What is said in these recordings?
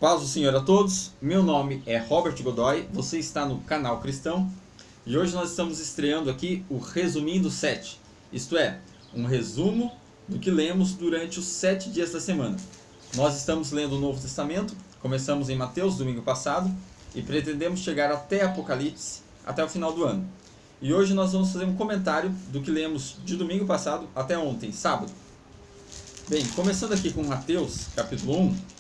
Paz do Senhor a todos, meu nome é Robert Godoy, você está no canal Cristão e hoje nós estamos estreando aqui o Resumindo 7, isto é, um resumo do que lemos durante os 7 dias da semana. Nós estamos lendo o Novo Testamento, começamos em Mateus domingo passado e pretendemos chegar até Apocalipse, até o final do ano. E hoje nós vamos fazer um comentário do que lemos de domingo passado até ontem, sábado. Bem, começando aqui com Mateus capítulo 1.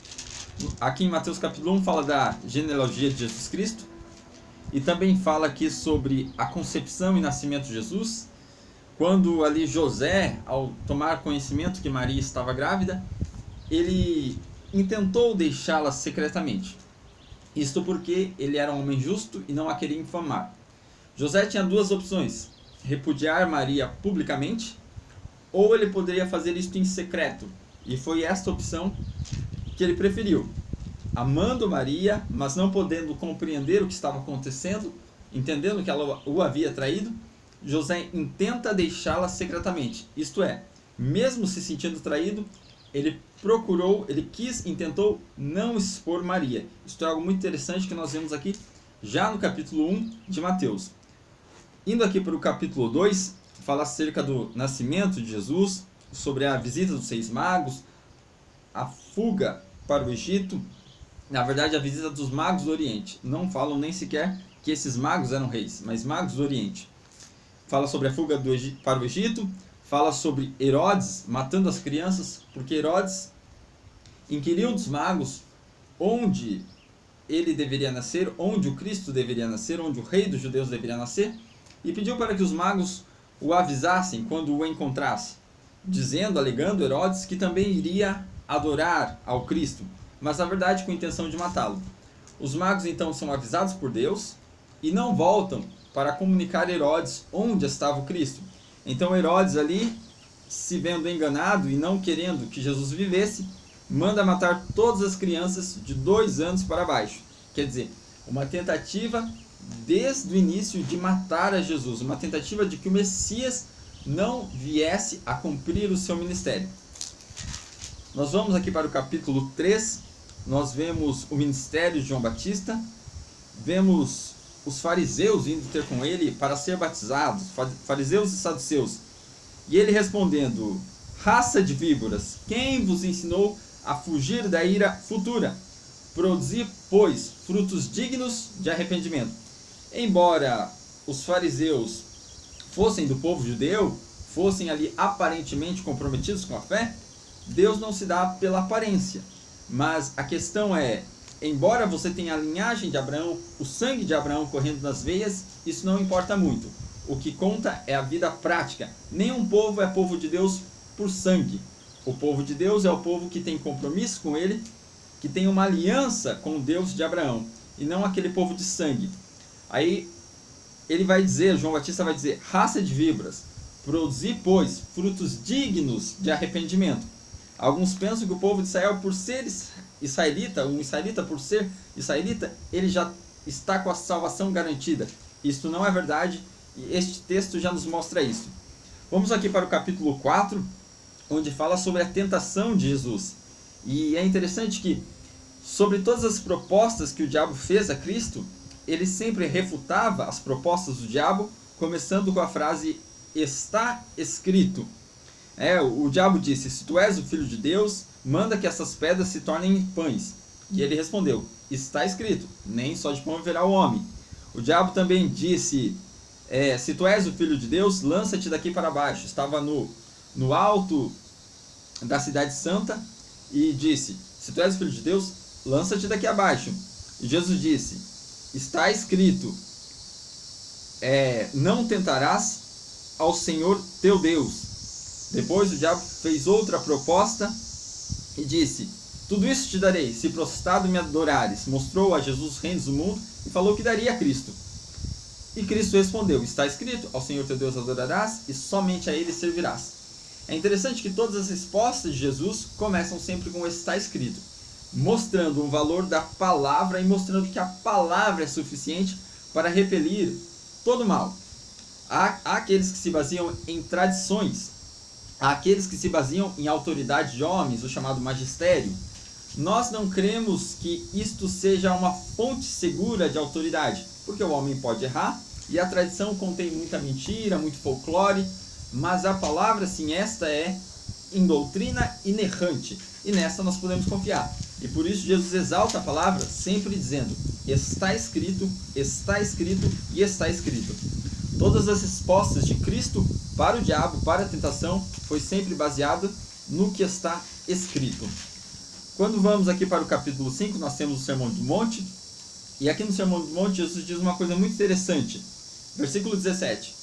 Aqui em Mateus capítulo 1 fala da genealogia de Jesus Cristo e também fala aqui sobre a concepção e nascimento de Jesus, quando ali José, ao tomar conhecimento que Maria estava grávida, ele intentou deixá-la secretamente. Isto porque ele era um homem justo e não a queria infamar. José tinha duas opções: repudiar Maria publicamente, ou ele poderia fazer isto em secreto, e foi esta opção que ele preferiu. Amando Maria, mas não podendo compreender o que estava acontecendo, entendendo que ela o havia traído, José intenta deixá-la secretamente. Isto é, mesmo se sentindo traído, ele intentou não expor Maria. Isto é algo muito interessante que nós vemos aqui já no capítulo 1 de Mateus. Indo aqui para o capítulo 2, fala acerca do nascimento de Jesus, sobre a visita dos 6 magos, a fuga para o Egito, na verdade a visita dos magos do Oriente. Não falam nem sequer que esses magos eram reis, mas magos do Oriente. Fala sobre a fuga para o Egito, fala sobre Herodes matando as crianças, porque Herodes inquiriu dos magos onde ele deveria nascer, onde o Cristo deveria nascer, onde o rei dos judeus deveria nascer, e pediu para que os magos o avisassem quando o encontrasse, alegando Herodes que também iria adorar ao Cristo, mas na verdade com a intenção de matá-lo. Os magos então são avisados por Deus e não voltam para comunicar a Herodes onde estava o Cristo. Então Herodes ali, se vendo enganado e não querendo que Jesus vivesse, manda matar todas as crianças de 2 anos para baixo. Quer dizer, uma tentativa desde o início de matar a Jesus, uma tentativa de que o Messias não viesse a cumprir o seu ministério. Nós vamos aqui para o capítulo 3, nós vemos o ministério de João Batista, vemos os fariseus indo ter com ele para ser batizados, fariseus e saduceus, e ele respondendo: raça de víboras, quem vos ensinou a fugir da ira futura? Produzi, pois, frutos dignos de arrependimento. Embora os fariseus fossem do povo judeu, fossem ali aparentemente comprometidos com a fé, Deus não se dá pela aparência, mas a questão é, embora você tenha a linhagem de Abraão, o sangue de Abraão correndo nas veias, isso não importa muito. O que conta é a vida prática. Nenhum povo é povo de Deus por sangue. O povo de Deus é o povo que tem compromisso com ele, que tem uma aliança com o Deus de Abraão, e não aquele povo de sangue. Aí ele vai dizer, João Batista vai dizer: raça de víboras, produzi, pois, frutos dignos de arrependimento. Alguns pensam que o povo de Israel, por ser israelita, um israelita por ser israelita, ele já está com a salvação garantida. Isso não é verdade, e este texto já nos mostra isso. Vamos aqui para o capítulo 4, onde fala sobre a tentação de Jesus. E é interessante que, sobre todas as propostas que o diabo fez a Cristo, ele sempre refutava as propostas do diabo, começando com a frase: está escrito. O diabo disse: se tu és o filho de Deus, manda que essas pedras se tornem pães. E ele respondeu: está escrito, nem só de pão viverá o homem. O diabo também disse: se tu és o filho de Deus, lança-te daqui para baixo. Estava no alto da cidade santa e disse: se tu és o filho de Deus, lança-te daqui abaixo. E Jesus disse: está escrito, não tentarás ao Senhor teu Deus. Depois o diabo fez outra proposta e disse: tudo isso te darei, se prostrado me adorares. Mostrou a Jesus os reinos do mundo e falou que daria a Cristo. E Cristo respondeu: está escrito, ao Senhor teu Deus adorarás e somente a Ele servirás. É interessante que todas as respostas de Jesus começam sempre com está escrito, mostrando o valor da palavra e mostrando que a palavra é suficiente para repelir todo mal. Há aqueles que se baseiam em tradições, há aqueles que se baseiam em autoridade de homens, o chamado magistério. Nós não cremos que isto seja uma fonte segura de autoridade, porque o homem pode errar e a tradição contém muita mentira, muito folclore, mas a palavra, sim, esta é em doutrina inerrante, e nessa nós podemos confiar. E por isso Jesus exalta a palavra, sempre dizendo: está escrito e está escrito. Todas as respostas de Cristo para o diabo, para a tentação, foi sempre baseado no que está escrito. Quando vamos aqui para o capítulo 5, nós temos o Sermão do Monte, e aqui no Sermão do Monte Jesus diz uma coisa muito interessante. Versículo 17: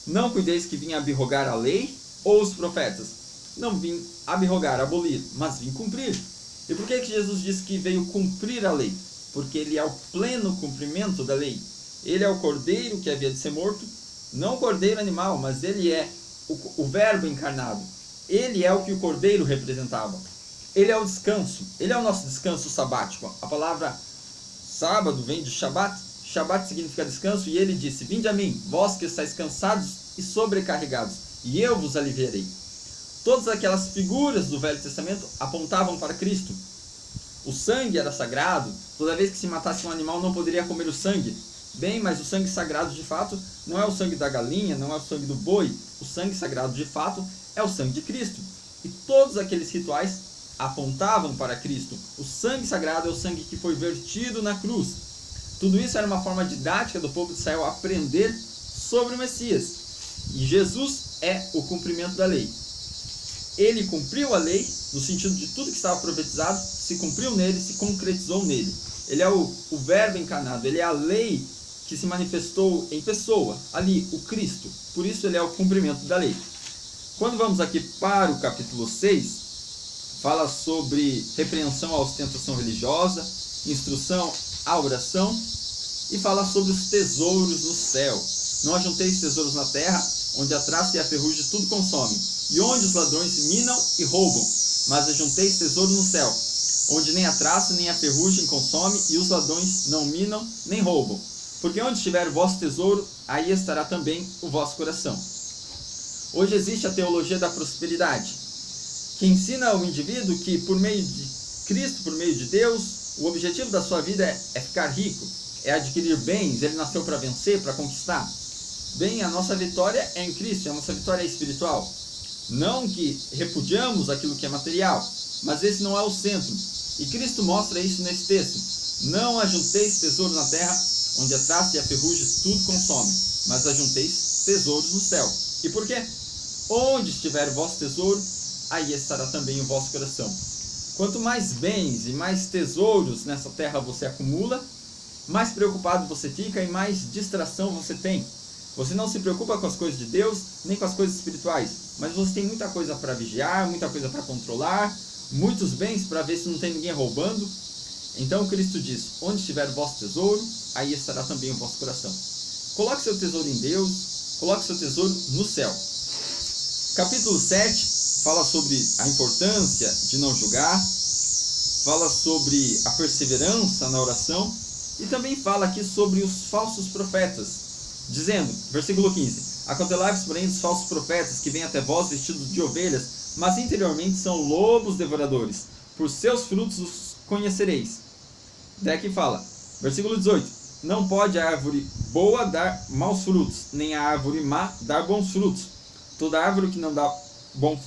não cuideis que vim abrogar a lei ou os profetas. Não vim abrogar, abolir, mas vim cumprir. E por que Jesus diz que veio cumprir a lei? Porque ele é o pleno cumprimento da lei. Ele é o cordeiro que havia de ser morto, não o cordeiro animal, mas ele é o verbo encarnado. Ele é o que o cordeiro representava. Ele é o descanso, ele é o nosso descanso sabático. A palavra sábado vem de Shabat. Shabat significa descanso, e ele disse: vinde a mim, vós que estáis cansados e sobrecarregados, e eu vos aliviarei. Todas aquelas figuras do Velho Testamento apontavam para Cristo. O sangue era sagrado, toda vez que se matasse um animal não poderia comer o sangue. Bem, mas o sangue sagrado de fato não é o sangue da galinha, não é o sangue do boi. O sangue sagrado de fato é o sangue de Cristo. E todos aqueles rituais apontavam para Cristo. O sangue sagrado é o sangue que foi vertido na cruz. Tudo isso era uma forma didática do povo de Israel aprender sobre o Messias. E Jesus é o cumprimento da lei. Ele cumpriu a lei, no sentido de tudo que estava profetizado, se cumpriu nele, se concretizou nele. Ele é o verbo encarnado, ele é a lei que se manifestou em pessoa, ali, o Cristo. Por isso ele é o cumprimento da lei. Quando vamos aqui para o capítulo 6, fala sobre repreensão à ostentação religiosa, instrução à oração, e fala sobre os tesouros no céu. Não ajunteis tesouros na terra, onde a traça e a ferrugem tudo consomem, e onde os ladrões minam e roubam, mas ajunteis tesouro no céu, onde nem a traça nem a ferrugem consome, e os ladrões não minam nem roubam. Porque onde estiver o vosso tesouro, aí estará também o vosso coração. Hoje existe a teologia da prosperidade, que ensina ao indivíduo que por meio de Cristo, por meio de Deus, o objetivo da sua vida é ficar rico, é adquirir bens. Ele nasceu para vencer, para conquistar. Bem, a nossa vitória é em Cristo, a nossa vitória é espiritual. Não que repudiamos aquilo que é material, mas esse não é o centro. E Cristo mostra isso nesse texto. Não ajunteis tesouro na terra, onde a traça e a ferrugem tudo consome, mas ajunteis tesouros no céu. E por quê? Onde estiver o vosso tesouro, aí estará também o vosso coração. Quanto mais bens e mais tesouros nessa terra você acumula, mais preocupado você fica e mais distração você tem. Você não se preocupa com as coisas de Deus, nem com as coisas espirituais, mas você tem muita coisa para vigiar, muita coisa para controlar, muitos bens para ver se não tem ninguém roubando. Então Cristo diz: onde estiver o vosso tesouro, aí estará também o vosso coração. Coloque seu tesouro em Deus, coloque seu tesouro no céu. Capítulo 7 fala sobre a importância de não julgar, fala sobre a perseverança na oração, e também fala aqui sobre os falsos profetas, dizendo, versículo 15: acautelai-vos, porém, dos falsos profetas, que vêm até vós vestidos de ovelhas, mas interiormente são lobos devoradores. Por seus frutos os conhecereis. Daí aqui fala, versículo 18: não pode a árvore boa dar maus frutos, nem a árvore má dar bons frutos. Toda árvore que não dá bom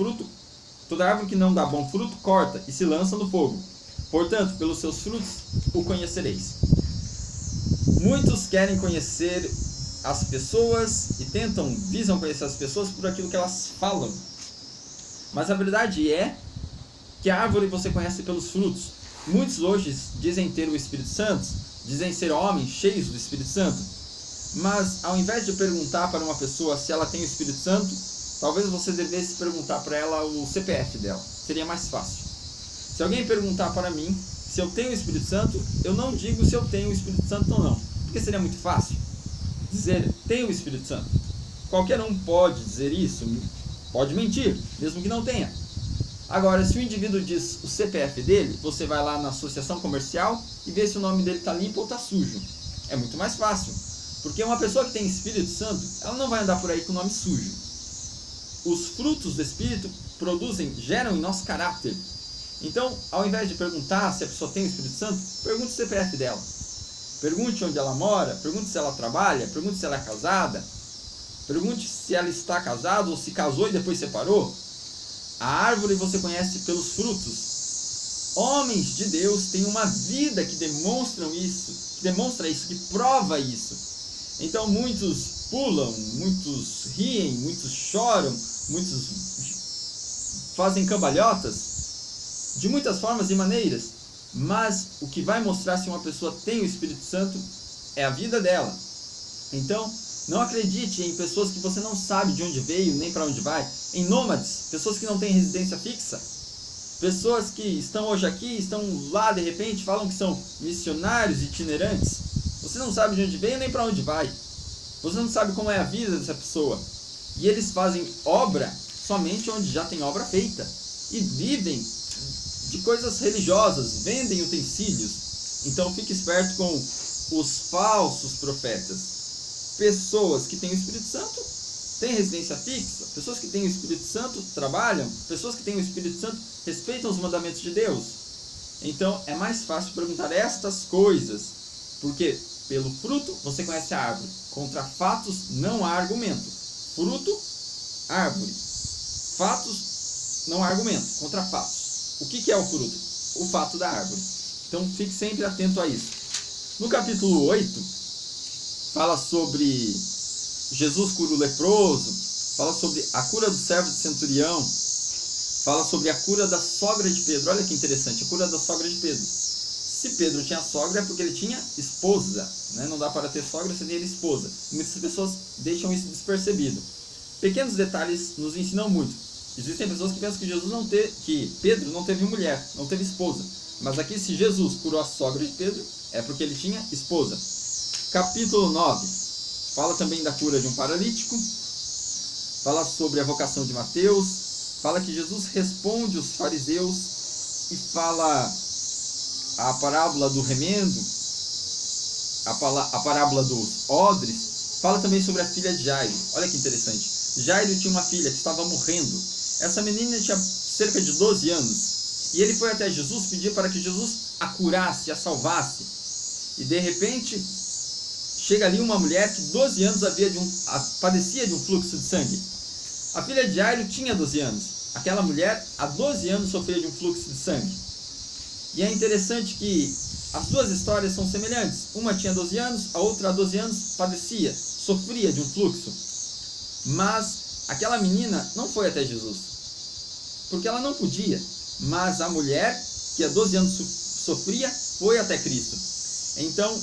fruto corta e se lança no fogo. Portanto, pelos seus frutos o conhecereis. Muitos querem conhecer as pessoas e visam conhecer as pessoas por aquilo que elas falam. Mas a verdade é que a árvore você conhece pelos frutos. Muitos hoje dizem ter o Espírito Santo, dizem ser homens cheios do Espírito Santo. Mas ao invés de perguntar para uma pessoa se ela tem o Espírito Santo, talvez você devesse perguntar para ela o CPF dela. Seria mais fácil. Se alguém perguntar para mim se eu tenho o Espírito Santo, eu não digo se eu tenho o Espírito Santo ou não, porque seria muito fácil dizer tenho o Espírito Santo. Qualquer um pode dizer isso, pode mentir, mesmo que não tenha. Agora, se o indivíduo diz o CPF dele, você vai lá na associação comercial e vê se o nome dele está limpo ou está sujo. É muito mais fácil, porque uma pessoa que tem Espírito Santo, ela não vai andar por aí com o nome sujo. Os frutos do Espírito geram em nosso caráter. Então, ao invés de perguntar se a pessoa tem o Espírito Santo, pergunte o CPF dela. Pergunte onde ela mora, pergunte se ela trabalha, pergunte se ela é casada, pergunte se ela está casada ou se casou e depois separou. A árvore você conhece pelos frutos. Homens de Deus têm uma vida que demonstra isso, que prova isso. Então muitos pulam, muitos riem, muitos choram, muitos fazem cambalhotas, de muitas formas e maneiras, mas o que vai mostrar se uma pessoa tem o Espírito Santo é a vida dela. Então, não acredite em pessoas que você não sabe de onde veio, nem para onde vai, em nômades, pessoas que não têm residência fixa, pessoas que estão hoje aqui, estão lá de repente, falam que são missionários itinerantes. Você não sabe de onde veio nem para onde vai, você não sabe como é a vida dessa pessoa, e eles fazem obra somente onde já tem obra feita, e vivem de coisas religiosas, vendem utensílios. Então fique esperto com os falsos profetas. Pessoas que têm o Espírito Santo têm residência fixa, pessoas que têm o Espírito Santo trabalham, pessoas que têm o Espírito Santo respeitam os mandamentos de Deus. Então é mais fácil perguntar estas coisas, porque pelo fruto você conhece a árvore. Contra fatos não há argumento. Fruto, árvore. Fatos, não há argumento. Contra fatos. O que é o fruto? O fato da árvore. Então fique sempre atento a isso. No capítulo 8, fala sobre Jesus cura o leproso, fala sobre a cura do servo de centurião, fala sobre a cura da sogra de Pedro. Olha que interessante, a cura da sogra de Pedro. Se Pedro tinha sogra é porque ele tinha esposa, né? Não dá para ter sogra sem ter esposa. Muitas pessoas deixam isso despercebido. Pequenos detalhes nos ensinam muito. Existem pessoas que pensam que Pedro não teve mulher, não teve esposa. Mas aqui, se Jesus curou a sogra de Pedro, é porque ele tinha esposa. Capítulo 9 fala também da cura de um paralítico, fala sobre a vocação de Mateus, fala que Jesus responde os fariseus e fala a parábola do remendo, a parábola dos odres, fala também sobre a filha de Jairo. Olha que interessante. Jairo tinha uma filha que estava morrendo. Essa menina tinha cerca de 12 anos. E ele foi até Jesus pedir para que Jesus a curasse, a salvasse. E de repente, chega ali uma mulher que 12 anos padecia de um fluxo de sangue. A filha de Jairo tinha 12 anos. Aquela mulher, há 12 anos, sofria de um fluxo de sangue. E é interessante que as duas histórias são semelhantes. Uma tinha 12 anos, a outra há 12 anos padecia, sofria de um fluxo. Mas aquela menina não foi até Jesus, porque ela não podia. Mas a mulher, que há 12 anos sofria, foi até Cristo. Então,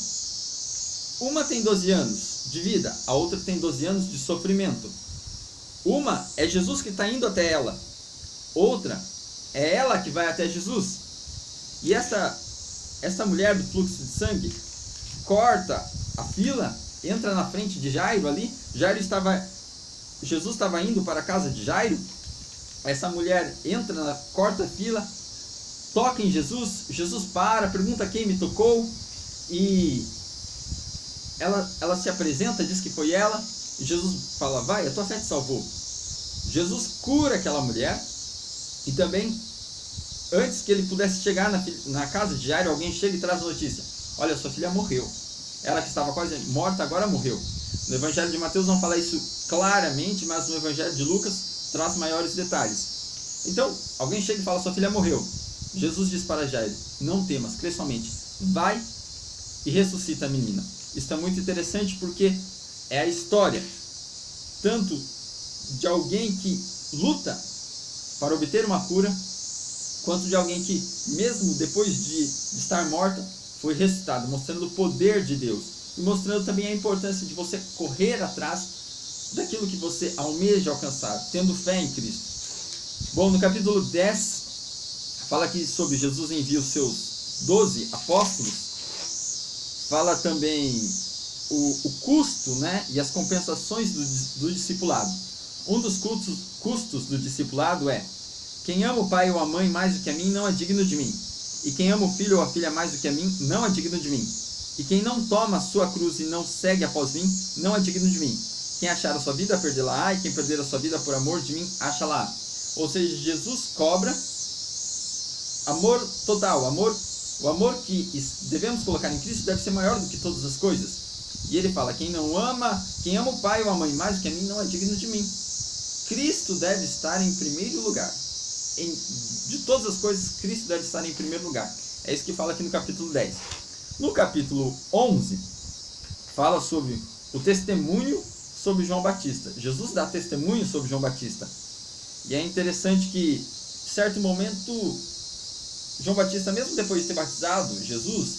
uma tem 12 anos de vida, a outra tem 12 anos de sofrimento. Uma é Jesus que está indo até ela, outra é ela que vai até Jesus. E essa mulher do fluxo de sangue corta a fila, entra na frente de Jairo ali. Jesus estava indo para a casa de Jairo. Essa mulher entra, corta a fila, toca em Jesus. Jesus para, pergunta quem me tocou, e ela se apresenta, diz que foi ela, e Jesus fala: vai, a tua fé te salvou. Jesus cura aquela mulher, e também, antes que ele pudesse chegar na casa de Jairo, alguém chega e traz a notícia: olha, sua filha morreu. Ela que estava quase morta, agora morreu. No Evangelho de Mateus não fala isso claramente, mas no Evangelho de Lucas traz maiores detalhes. Então, alguém chega e fala: sua filha morreu. Jesus diz para Jairo: não temas, crê somente, vai e ressuscita a menina. Isso é muito interessante porque é a história tanto de alguém que luta para obter uma cura, quanto de alguém que, mesmo depois de estar morta, foi ressuscitado, mostrando o poder de Deus e mostrando também a importância de você correr atrás daquilo que você almeja alcançar, tendo fé em Cristo. Bom, no capítulo 10 fala aqui sobre Jesus envia os seus 12 apóstolos, fala também o custo, né, e as compensações do discipulado. Um dos custos do discipulado é: quem ama o pai ou a mãe mais do que a mim não é digno de mim, e quem ama o filho ou a filha mais do que a mim não é digno de mim, e quem não toma a sua cruz e não segue após mim não é digno de mim. Quem achar a sua vida, perdê-la-á, e quem perder a sua vida por amor de mim, acha-la. Ou seja, Jesus cobra amor total, o amor que devemos colocar em Cristo deve ser maior do que todas as coisas. E ele fala, quem ama o pai ou a mãe mais do que a mim não é digno de mim. Cristo deve estar em primeiro lugar. De todas as coisas, Cristo deve estar em primeiro lugar. É isso que fala aqui no capítulo 10. No capítulo 11, fala sobre o testemunho sobre João Batista. Jesus dá testemunho sobre João Batista. E é interessante que, em certo momento, João Batista, mesmo depois de ter batizado Jesus,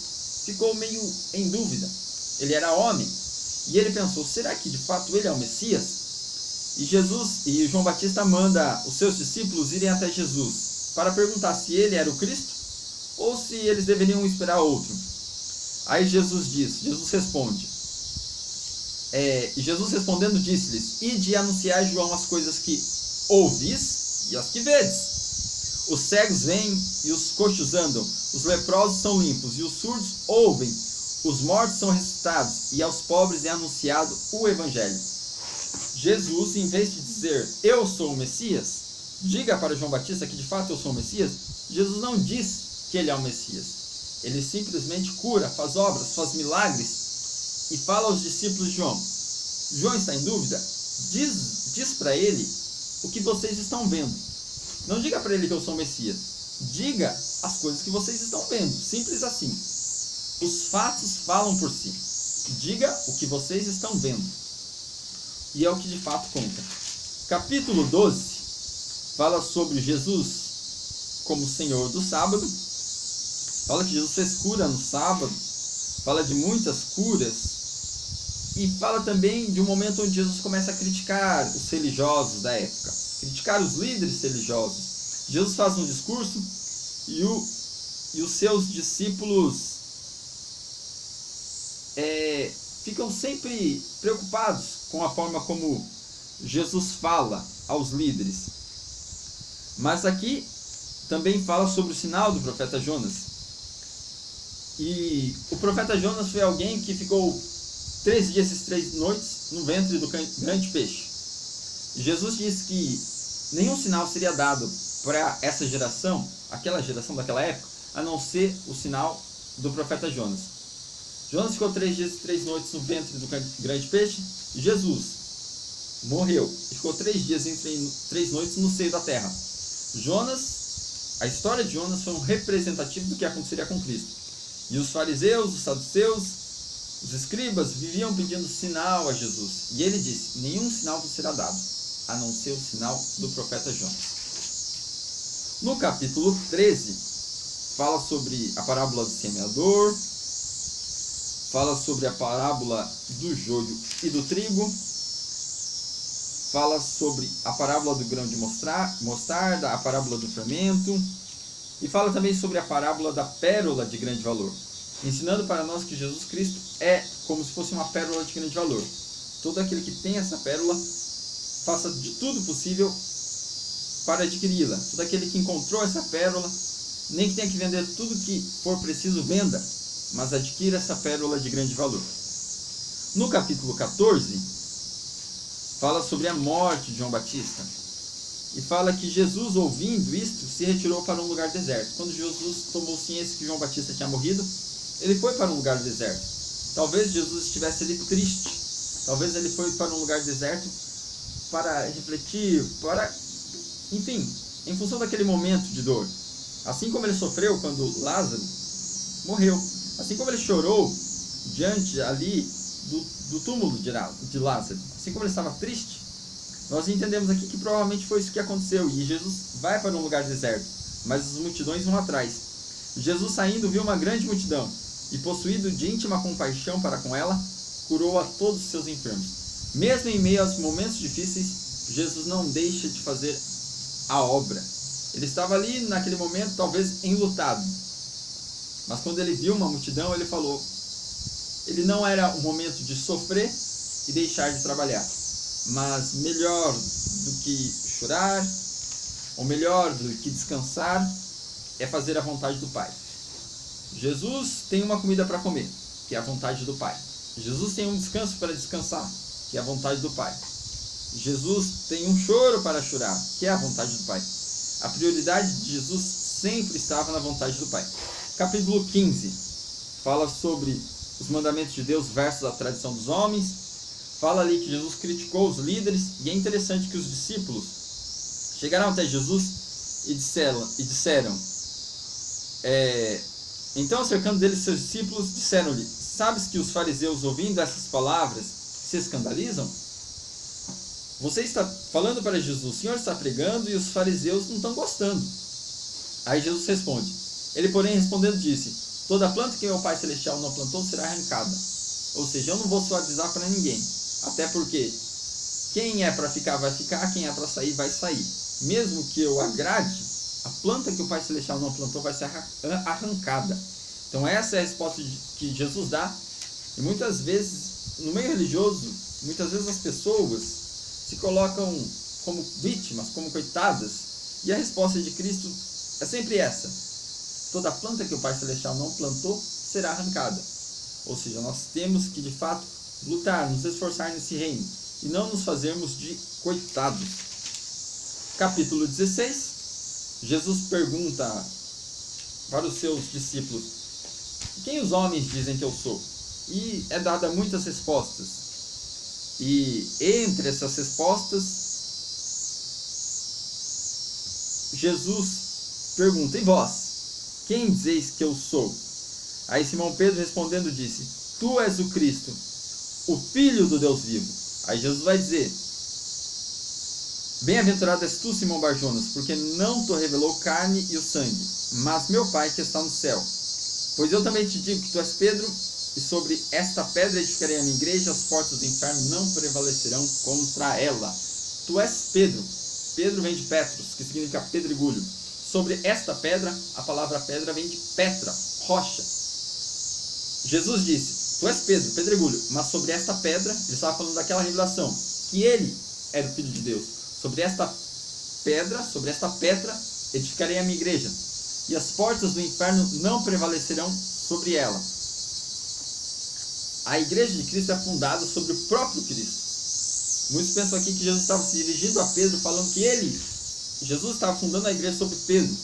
ficou meio em dúvida. Ele era homem. E ele pensou, será que de fato ele é o Messias? E João Batista manda os seus discípulos irem até Jesus para perguntar se ele era o Cristo ou se eles deveriam esperar outro. Aí Jesus responde. E Jesus respondendo disse-lhes, ide e anunciai João as coisas que ouvis e as que vedes. Os cegos vêm e os coxos andam, os leprosos são limpos e os surdos ouvem, os mortos são ressuscitados e aos pobres é anunciado o Evangelho. Jesus, em vez de dizer, eu sou o Messias, diga para João Batista que de fato eu sou o Messias, Jesus não diz que ele é o Messias. Ele simplesmente cura, faz obras, faz milagres e fala aos discípulos de João. João está em dúvida? Diz para ele o que vocês estão vendo. Não diga para ele que eu sou o Messias. Diga as coisas que vocês estão vendo. Simples assim. Os fatos falam por si. Diga o que vocês estão vendo. E é o que de fato conta. Capítulo 12 fala sobre Jesus como Senhor do sábado. Fala que Jesus fez cura no sábado. Fala de muitas curas. E fala também de um momento onde Jesus começa a criticar os religiosos da época. Criticar os líderes religiosos. Jesus faz um discurso e os seus discípulos ficam sempre preocupados com a forma como Jesus fala aos líderes. Mas aqui também fala sobre o sinal do profeta Jonas. E o profeta Jonas foi alguém que ficou 3 dias e 3 noites no ventre do grande peixe. E Jesus disse que nenhum sinal seria dado para essa geração, aquela geração daquela época, a não ser o sinal do profeta Jonas. Jonas ficou 3 dias e 3 noites no ventre do grande peixe. E Jesus morreu e ficou 3 dias e 3 noites no seio da terra. A história de Jonas foi um representativo do que aconteceria com Cristo. E os fariseus, os saduceus, os escribas viviam pedindo sinal a Jesus. E ele disse, nenhum sinal vos será dado, a não ser o sinal do profeta Jonas. No capítulo 13, fala sobre a parábola do semeador, fala sobre a parábola do joio e do trigo, fala sobre a parábola do grão de mostarda, a parábola do fermento, e fala também sobre a parábola da pérola de grande valor, ensinando para nós que Jesus Cristo é como se fosse uma pérola de grande valor. Todo aquele que tem essa pérola, faça de tudo possível para adquiri-la. Todo aquele que encontrou essa pérola, nem que tenha que vender tudo que for preciso, venda, mas adquira essa pérola de grande valor. No capítulo 14, fala sobre a morte de João Batista. E fala que Jesus, ouvindo isto, se retirou para um lugar deserto. Quando Jesus tomou ciência que João Batista tinha morrido, ele foi para um lugar deserto. Talvez Jesus estivesse ali triste. Talvez ele foi para um lugar deserto para refletir, enfim, em função daquele momento de dor. Assim como ele sofreu quando Lázaro morreu. Assim como ele chorou diante ali do túmulo de Lázaro. Assim como ele estava triste, nós entendemos aqui que provavelmente foi isso que aconteceu. E Jesus vai para um lugar deserto, mas as multidões vão atrás. Jesus saindo viu uma grande multidão e, possuído de íntima compaixão para com ela, curou a todos os seus enfermos. Mesmo em meio aos momentos difíceis, Jesus não deixa de fazer a obra. Ele estava ali naquele momento talvez enlutado, mas quando ele viu uma multidão, ele falou, ele não era o momento de sofrer e deixar de trabalhar, mas melhor do que chorar, ou melhor do que descansar, é fazer a vontade do Pai. Jesus tem uma comida para comer, que é a vontade do Pai. Jesus tem um descanso para descansar, que é a vontade do Pai. Jesus tem um choro para chorar, que é a vontade do Pai. A prioridade de Jesus sempre estava na vontade do Pai. Capítulo 15 fala sobre os mandamentos de Deus versus a tradição dos homens. Fala ali que Jesus criticou os líderes, e é interessante que os discípulos chegaram até Jesus e disseram então, acercando dele seus discípulos, disseram-lhe: sabes que os fariseus, ouvindo essas palavras, se escandalizam? Você está falando para Jesus, o Senhor está pregando e os fariseus não estão gostando. Aí Jesus responde. Ele, porém, respondendo, disse: toda planta que meu Pai Celestial não plantou será arrancada. Ou seja, eu não vou suavizar para ninguém. Até porque quem é para ficar vai ficar, quem é para sair vai sair. Mesmo que eu agrade, a planta que o Pai Celestial não plantou vai ser arrancada. Então essa é a resposta que Jesus dá. E muitas vezes, no meio religioso, muitas vezes as pessoas se colocam como vítimas, como coitadas. E a resposta de Cristo é sempre essa: toda planta que o Pai Celestial não plantou será arrancada. Ou seja, nós temos que de fato lutar, nos esforçar nesse reino e não nos fazermos de coitados. Capítulo 16, Jesus pergunta para os seus discípulos: quem os homens dizem que eu sou? E é dada muitas respostas. E entre essas respostas, Jesus pergunta: e vós, quem dizeis que eu sou? Aí Simão Pedro respondendo disse: tu és o Cristo, o Filho do Deus vivo. Aí Jesus vai dizer: bem-aventurado és tu, Simão Barjonas, porque não te revelou carne e o sangue, mas meu Pai que está no céu. Pois eu também te digo que tu és Pedro, e sobre esta pedra edificarei a minha igreja, as portas do inferno não prevalecerão contra ela. Tu és Pedro. Pedro vem de Petros, que significa pedregulho. Sobre esta pedra, a palavra pedra vem de Petra, rocha. Jesus disse: tu és Pedro, pedregulho, mas sobre esta pedra, ele estava falando daquela revelação, que ele era o Filho de Deus. Sobre esta pedra, edificarei a minha igreja, e as portas do inferno não prevalecerão sobre ela. A igreja de Cristo é fundada sobre o próprio Cristo. Muitos pensam aqui que Jesus estava se dirigindo a Pedro, falando que Jesus estava fundando a igreja sobre Pedro.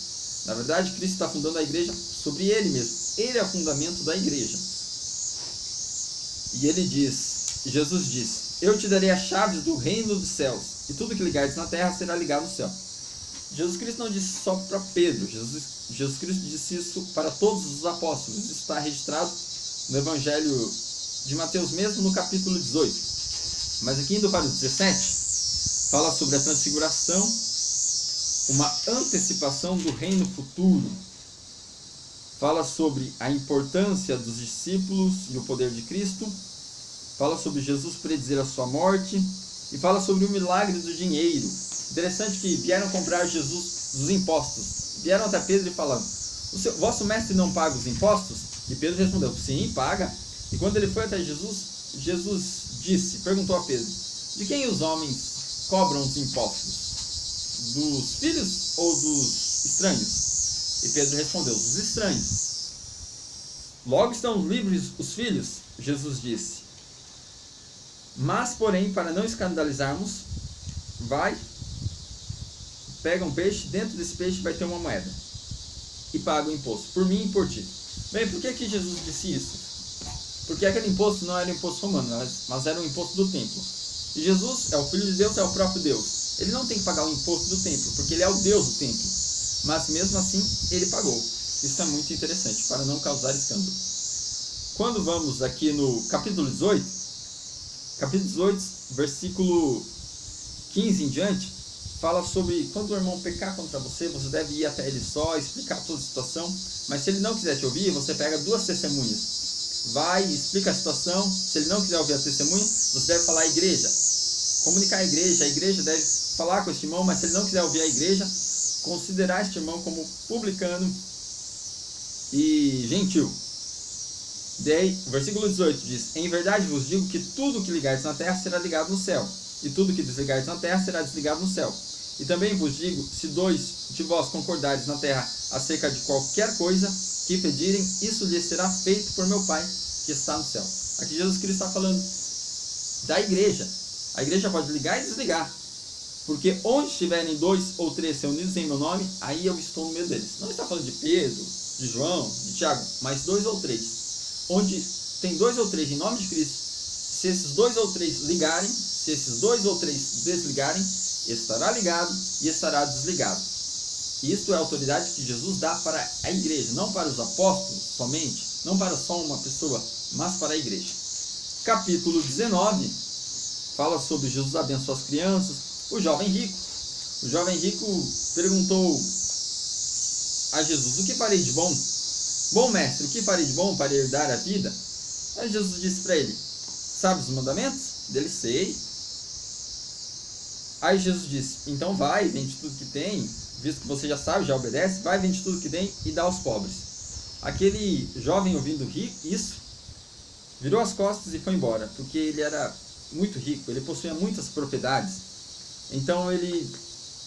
Na verdade, Cristo está fundando a igreja sobre ele mesmo. Ele é o fundamento da igreja. E Jesus diz: eu te darei as chaves do reino dos céus, e tudo que ligares na terra será ligado no céu. Jesus Cristo não disse só para Pedro, Jesus Cristo disse isso para todos os apóstolos. Isso está registrado no Evangelho de Mateus mesmo, no capítulo 18. Mas aqui indo para o 17, fala sobre a transfiguração, uma antecipação do reino futuro. Fala sobre a importância dos discípulos e o poder de Cristo. Fala sobre Jesus predizer a sua morte. E fala sobre o milagre do dinheiro. Interessante que vieram comprar Jesus dos impostos. Vieram até Pedro e falaram: vosso mestre não paga os impostos? E Pedro respondeu: sim, paga. E quando ele foi até Jesus, Jesus perguntou a Pedro: de quem os homens cobram os impostos? Dos filhos ou dos estranhos? E Pedro respondeu: dos estranhos. Logo estão livres os filhos? Jesus disse: mas, porém, para não escandalizarmos, pega um peixe, dentro desse peixe vai ter uma moeda, e paga o imposto, por mim e por ti. Bem, por que Jesus disse isso? Porque aquele imposto não era um imposto romano, mas era um imposto do templo. E Jesus é o Filho de Deus, é o próprio Deus. Ele não tem que pagar o imposto do templo, porque ele é o Deus do templo. Mas mesmo assim, ele pagou. Isso é muito interessante, para não causar escândalo. Quando vamos aqui no capítulo 18, versículo 15 em diante, fala sobre quando o irmão pecar contra você, você deve ir até ele só, explicar toda a situação. Mas se ele não quiser te ouvir, você pega 2 testemunhas. Vai, explica a situação. Se ele não quiser ouvir a testemunha, você deve falar à igreja. Comunicar à igreja. A igreja deve falar com este irmão, mas se ele não quiser ouvir a igreja, considerar este irmão como publicano e gentil. Daí, o versículo 18 diz: em verdade vos digo que tudo que ligardes na terra será ligado no céu, e tudo que desligardes na terra será desligado no céu. E também vos digo, se 2 de vós concordares na terra acerca de qualquer coisa que pedirem, isso lhes será feito por meu Pai que está no céu. Aqui Jesus Cristo está falando da igreja. A igreja pode ligar e desligar. Porque onde estiverem 2 ou 3 reunidos em meu nome, aí eu estou no meio deles. Não está falando de Pedro, de João, de Tiago, mas 2 ou 3. Onde tem 2 ou 3 em nome de Cristo, se esses 2 ou 3 ligarem, se esses 2 ou 3 desligarem, estará ligado e estará desligado. Isto é a autoridade que Jesus dá para a igreja, não para os apóstolos somente, não para só uma pessoa, mas para a igreja. Capítulo 19 fala sobre Jesus abençoar as crianças. O jovem rico perguntou a Jesus: o que farei de bom? Bom mestre, o que farei de bom para herdar a vida? Aí Jesus disse para ele: sabe os mandamentos? Dele sei. Aí Jesus disse: então vai, vende tudo que tem, visto que você já sabe, já obedece, vai, vende tudo que tem e dá aos pobres. Aquele jovem, ouvindo isso, virou as costas e foi embora, porque ele era muito rico, ele possuía muitas propriedades, então ele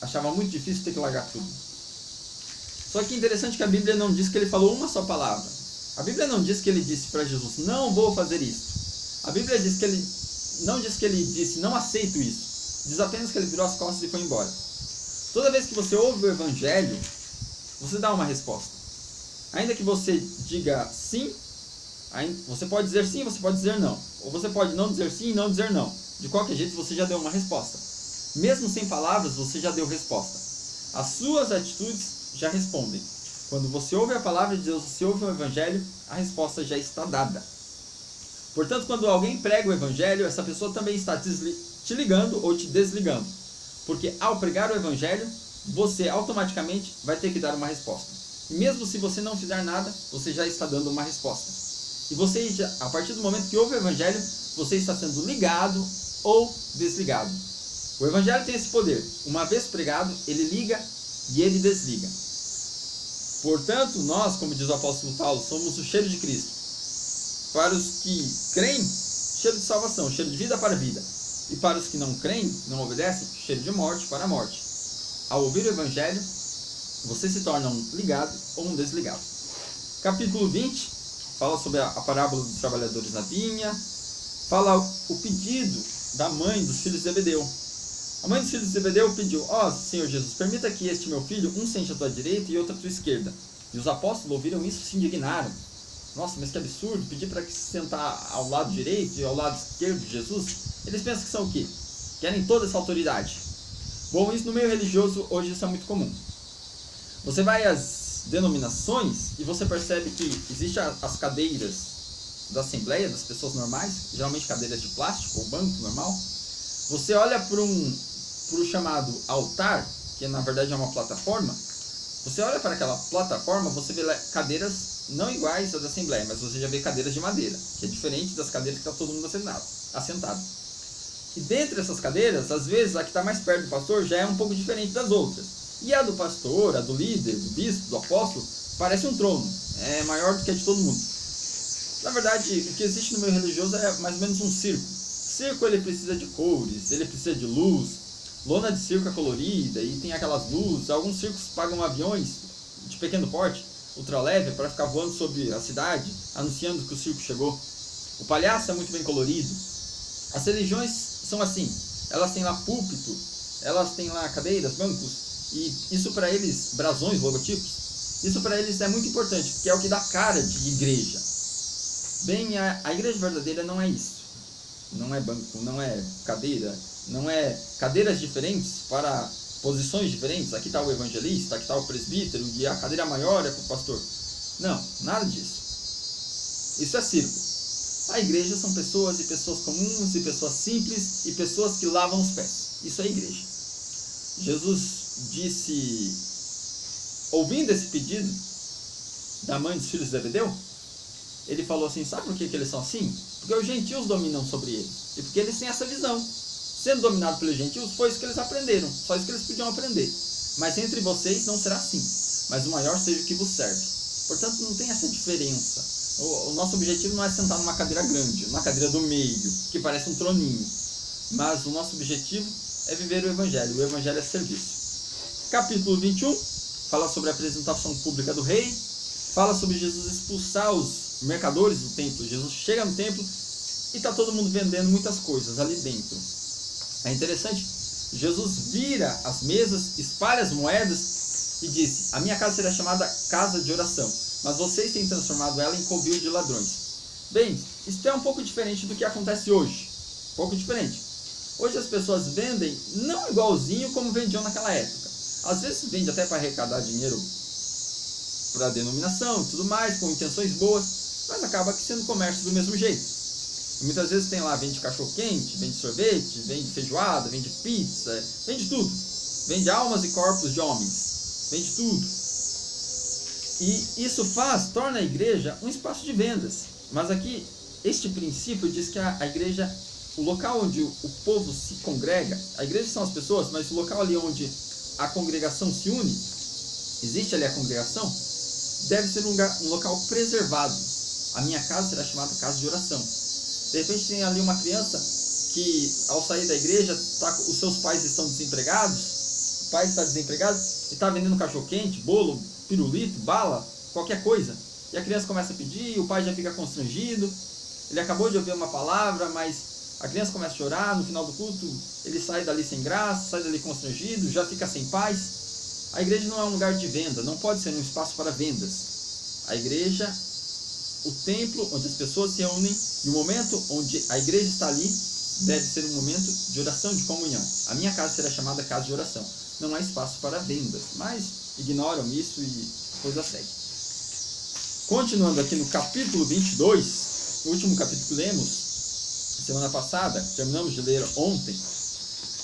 achava muito difícil ter que largar tudo. Só que é interessante que a Bíblia não diz que ele falou uma só palavra. A Bíblia não diz que ele disse para Jesus: não vou fazer isso. A Bíblia diz que ele não diz que ele disse: não aceito isso. Diz apenas que ele virou as costas e foi embora. Toda vez que você ouve o Evangelho, você dá uma resposta. Ainda que você diga sim, você pode dizer sim, você pode dizer não. Ou você pode não dizer sim e não dizer não. De qualquer jeito, você já deu uma resposta. Mesmo sem palavras, você já deu resposta. As suas atitudes já respondem. Quando você ouve a palavra de Deus, você ouve o Evangelho, a resposta já está dada. Portanto, quando alguém prega o Evangelho, essa pessoa também está te ligando ou te desligando. Porque ao pregar o Evangelho, você automaticamente vai ter que dar uma resposta. E mesmo se você não fizer nada, você já está dando uma resposta. E você, a partir do momento que ouve o Evangelho, você está sendo ligado ou desligado. O Evangelho tem esse poder. Uma vez pregado, ele liga e ele desliga. Portanto, nós, como diz o apóstolo Paulo, somos o cheiro de Cristo. Para os que creem, cheiro de salvação, cheiro de vida para a vida. E para os que não creem, não obedecem, cheiro de morte para a morte. Ao ouvir o Evangelho, você se torna um ligado ou um desligado. Capítulo 20 fala sobre a parábola dos trabalhadores na vinha. Fala o pedido da mãe dos filhos de Zebedeu. A mãe dos filhos de Zebedeu pediu: ó Senhor Jesus, permita que este meu filho, um sente à tua direita e outro à tua esquerda. E os apóstolos ouviram isso e se indignaram. Nossa, mas que absurdo, pedir para que se sentar ao lado direito e ao lado esquerdo de Jesus. Eles pensam que são o quê? Querem toda essa autoridade. Bom, isso no meio religioso hoje isso é muito comum. Você vai às denominações e você percebe que existem as cadeiras da assembleia, das pessoas normais, geralmente cadeiras de plástico ou banco normal. Você olha para o chamado altar, que na verdade é uma plataforma. Você olha para aquela plataforma, você vê cadeiras não iguais às da assembleia, mas você já vê cadeiras de madeira, que é diferente das cadeiras que está todo mundo assentado. E dentre essas cadeiras, às vezes a que está mais perto do pastor já é um pouco diferente das outras. E a do pastor, a do líder, do bispo, do apóstolo, parece um trono, é maior do que a de todo mundo. Na verdade, o que existe no meio religioso é mais ou menos um circo. O circo ele precisa de cores, ele precisa de luz, lona de circo é colorida e tem aquelas luzes. Alguns circos pagam aviões de pequeno porte, ultraleve, para ficar voando sobre a cidade, anunciando que o circo chegou. O palhaço é muito bem colorido. As religiões são assim, elas têm lá púlpito, elas têm lá cadeiras, bancos, e isso para eles, brasões, logotipos, isso para eles é muito importante, porque é o que dá cara de igreja. Bem, a igreja verdadeira não é isso. Não é banco, não é cadeira, não é cadeiras diferentes para posições diferentes. Aqui está o evangelista, aqui está o presbítero e a cadeira maior é para o pastor. Não, nada disso. Isso é circo. A igreja são pessoas e pessoas comuns e pessoas simples e pessoas que lavam os pés. Isso é igreja. Jesus disse, ouvindo esse pedido da mãe dos filhos de Zebedeu, ele falou assim: sabe por que eles são assim? Porque os gentios dominam sobre eles. E porque eles têm essa visão. Sendo dominados pelos gentios, foi isso que eles aprenderam. Só isso que eles podiam aprender. Mas entre vocês não será assim. Mas o maior seja o que vos serve. Portanto, não tem essa diferença. O nosso objetivo não é sentar numa cadeira grande, numa cadeira do meio, que parece um troninho. Mas o nosso objetivo é viver o Evangelho. O Evangelho é serviço. Capítulo 21 fala sobre a apresentação pública do rei. Fala sobre Jesus expulsar os mercadores do templo. Jesus chega no templo e está todo mundo vendendo muitas coisas ali dentro. É interessante Jesus vira as mesas, espalha as moedas e disse: a minha casa será chamada casa de oração, mas vocês têm transformado ela em covil de ladrões. Bem, isso é um pouco diferente do que acontece hoje. Um pouco diferente. Hoje as pessoas vendem não igualzinho como vendiam naquela época. Às vezes vende até para arrecadar dinheiro para a denominação e tudo mais, com intenções boas, mas acaba sendo comércio do mesmo jeito. E muitas vezes tem lá, vende cachorro-quente, vende sorvete, vende feijoada, vende pizza, vende tudo. Vende almas e corpos de homens, vende tudo. E isso torna a igreja um espaço de vendas. Mas aqui, este princípio diz que a igreja, o local onde o povo se congrega, a igreja são as pessoas, mas o local ali onde a congregação se une, existe ali a congregação, deve ser um local preservado. A minha casa será chamada casa de oração. De repente tem ali uma criança que ao sair da igreja, os seus pais estão desempregados, o pai está desempregado e está vendendo cachorro-quente, bolo, pirulito, bala, qualquer coisa. E a criança começa a pedir, o pai já fica constrangido, ele acabou de ouvir uma palavra, mas a criança começa a chorar, no final do culto ele sai dali sem graça, sai dali constrangido, já fica sem paz. A igreja não é um lugar de venda, não pode ser um espaço para vendas. A igreja, o templo onde as pessoas se reúnem e o momento onde a igreja está ali deve ser um momento de oração, de comunhão. A minha casa será chamada casa de oração. Não há espaço para vendas, mas ignoram isso e a coisa segue. Continuando aqui no capítulo 22, o último capítulo que lemos semana passada, terminamos de ler ontem.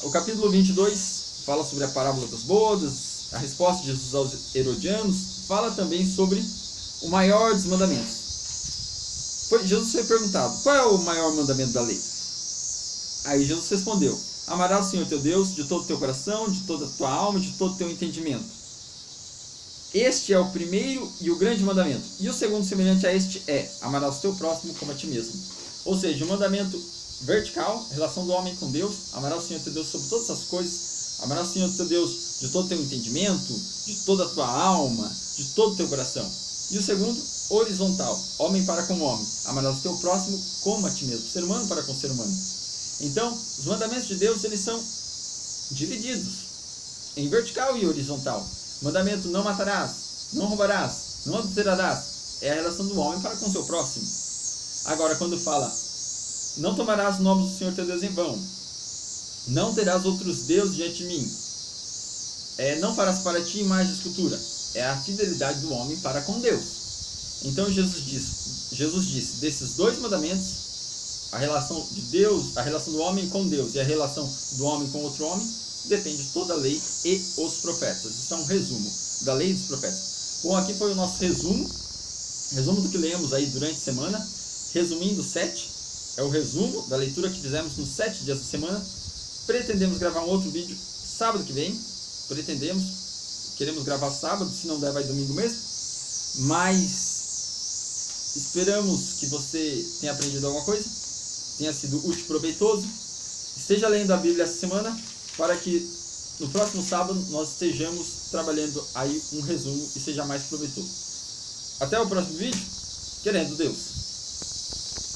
O capítulo 22 fala sobre a parábola das bodas, a resposta de Jesus aos herodianos, fala também sobre o maior dos mandamentos. Jesus foi perguntado: qual é o maior mandamento da lei? Aí Jesus respondeu: amarás o Senhor teu Deus de todo o teu coração, de toda a tua alma, de todo o teu entendimento. Este é o primeiro e o grande mandamento. E o segundo semelhante a este é: amarás o teu próximo como a ti mesmo. Ou seja, o mandamento vertical, a relação do homem com Deus, amarás o Senhor teu Deus sobre todas as coisas, amarás o Senhor teu Deus de todo o teu entendimento, de toda a tua alma, de todo o teu coração. E o segundo, horizontal, homem para com homem, amarás o teu próximo como a ti mesmo, ser humano para com ser humano. Então, os mandamentos de Deus, eles são divididos em vertical e horizontal. Mandamento: não matarás, não roubarás, não adulterarás, é a relação do homem para com o seu próximo. Agora, quando fala: não tomarás o nome do Senhor teu Deus em vão, não terás outros deuses diante de mim, não farás para ti imagem de escultura, é a fidelidade do homem para com Deus. Então Jesus disse, desses dois mandamentos, a relação de Deus, a relação do homem com Deus e a relação do homem com outro homem, depende de toda a lei e os profetas. Isso é um resumo da lei e dos profetas. Bom, aqui foi o nosso resumo do que lemos aí durante a semana. Resumindo 7, é o resumo da leitura que fizemos nos 7 dias da semana. Pretendemos gravar um outro vídeo sábado que vem. Queremos gravar sábado, se não der vai domingo mesmo. Mas esperamos que você tenha aprendido alguma coisa, tenha sido útil e proveitoso. Esteja lendo a Bíblia essa semana, para que no próximo sábado nós estejamos trabalhando aí um resumo e seja mais proveitoso. Até o próximo vídeo, querendo Deus.